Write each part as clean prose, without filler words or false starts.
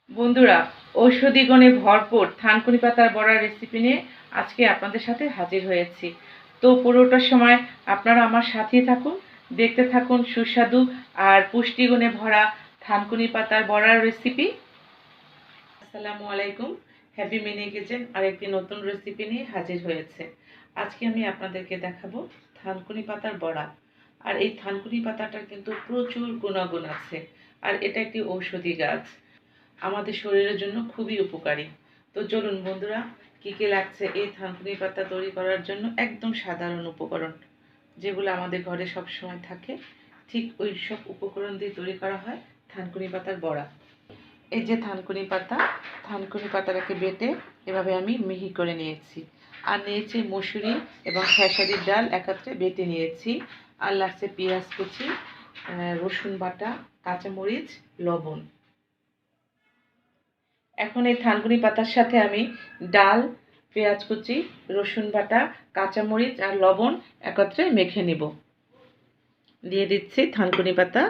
বন্ধুরা, ঔষধি গুণে ভরপুর থানকুনি পাতার বড়ার রেসিপি নিয়ে আজকে আপনাদের সাথে হাজির হয়েছি। তো পুরোটা সময় আপনারা আমার সাথেই থাকুন, দেখতে থাকুন সুস্বাদু আর পুষ্টিগুণে ভরা থানকুনি পাতার বড়ার রেসিপি। আসসালামু আলাইকুম, হ্যাপি মিনি কিচেন আরেকটি নতুন রেসিপি নিয়ে হাজির হয়েছে। আজকে আমি আপনাদেরকে দেখাবো থানকুনি পাতার বড়া। আর এই থানকুনি পাতাটার কিন্তু প্রচুর গুণাগুণ আছে, আর এটা একটি ঔষধি গাছ, আমাদের শরীরের জন্য খুবই উপকারী। তো চলুন বন্ধুরা, কী কী লাগছে এই থানকুনি পাতা তৈরি করার জন্য। একদম সাধারণ উপকরণ, যেগুলো আমাদের ঘরে সব সময় থাকে, ঠিক ওই সব উপকরণ দিয়ে তৈরি করা হয় থানকুনি পাতার বড়া। এই যে থানকুনি পাতাটাকে বেটে এভাবে আমি মিহি করে নিয়েছি। আর নিয়েছি মসুরি এবং খেসারির ডাল একত্রে বেটে নিয়েছি। আর লাগছে পেঁয়াজ কুচি, রসুন বাটা, কাঁচামরিচ, লবণ। এখন এই থানকুনি পাতার সাথে আমি ডাল, পেঁয়াজ কুচি, রসুন বাটা, কাঁচামরিচ আর লবণ একত্রে মেখে নেব। দিয়ে দিচ্ছি থানকুনি পাতা,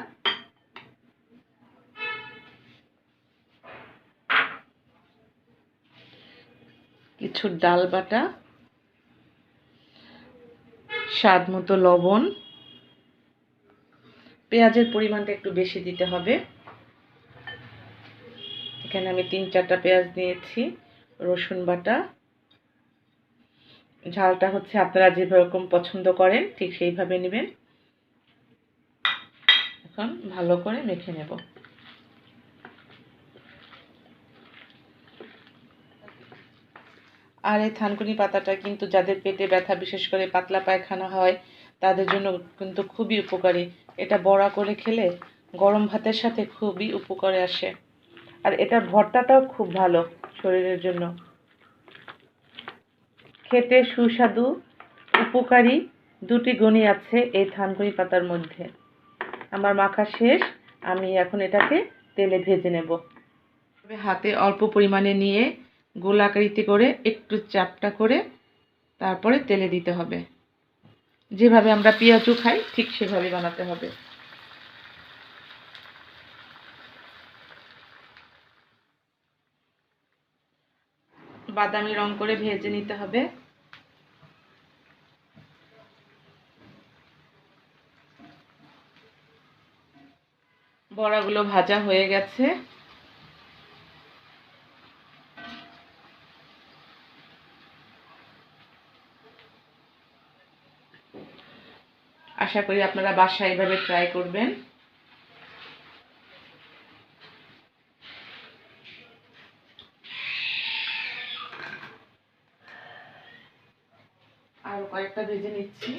কিছু ডাল বাটা, স্বাদ মতো লবণ। পেঁয়াজের পরিমাণটা একটু বেশি দিতে হবে। এখানে আমি 3-4টা পেঁয়াজ নিয়েছি। রসুন বাটা, ঝালটা হচ্ছে আপনারা যেরকম পছন্দ করেন ঠিক সেইভাবে নেবেন। এখন ভালো করে মেখে নেব। আর এই থানকুনি পাতাটা কিন্তু যাদের পেটে ব্যথা, বিশেষ করে পাতলা পায়খানা হয়, তাদের জন্য কিন্তু খুবই উপকারী। এটা বড়া করে খেলে গরম ভাতের সাথে খুবই উপকারে আসে। আর এটার ভর্তাটাও খুব ভালো শরীরের জন্য। খেতে সুস্বাদু, উপকারী দুটি গুণই আছে এই থানকুনি পাতার মধ্যে। আমার মাখা শেষ, আমি এখন এটাকে তেলে ভেজে নেব। হাতে অল্প পরিমাণে নিয়ে গোলাকৃতি করে একটু চ্যাপ্টা করে তারপরে তেলে দিতে হবে। যেভাবে আমরা পেঁয়াজু খাই ঠিক সেভাবে বানাতে হবে। বাদামি রং করে ভেজে নিতে হবে। বড়াগুলো ভাজা হয়ে গেছে। আশা করি আপনারা বাসায় এভাবে ট্রাই করবেন। আর কয়েকটা ভেজে নিচ্ছি।